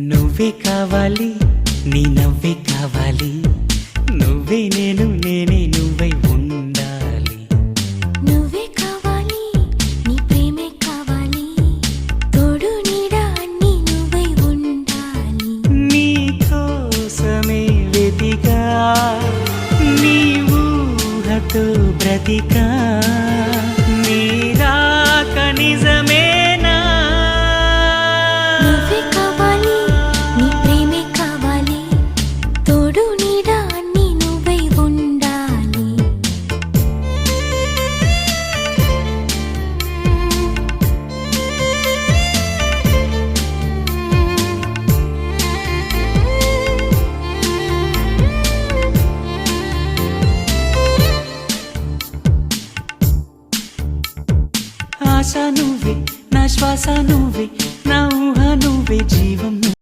నువ్వే కావాలి, నీ నవ్వే కావాలి, నువ్వే నేను, నేనే నువ్వై ఉండాలి. నువ్వే కావాలి, నీ ప్రేమే కావాలి, తోడు నీడ అన్నీ నువ్వై ఉండాలి. నీ కోసమే వెతికా, నీ ఊహతో బ్రతికా, నీ రాక నిజమేనా? నువ్వే కావాలి, నీ ప్రేమే కావాలి, తోడు నీడ అన్నీ నువ్వై ఉండాలి. ఆశ నువ్వే, నా శ్వాస నువ్వే, నా ఊహ నువ్వే, జీవం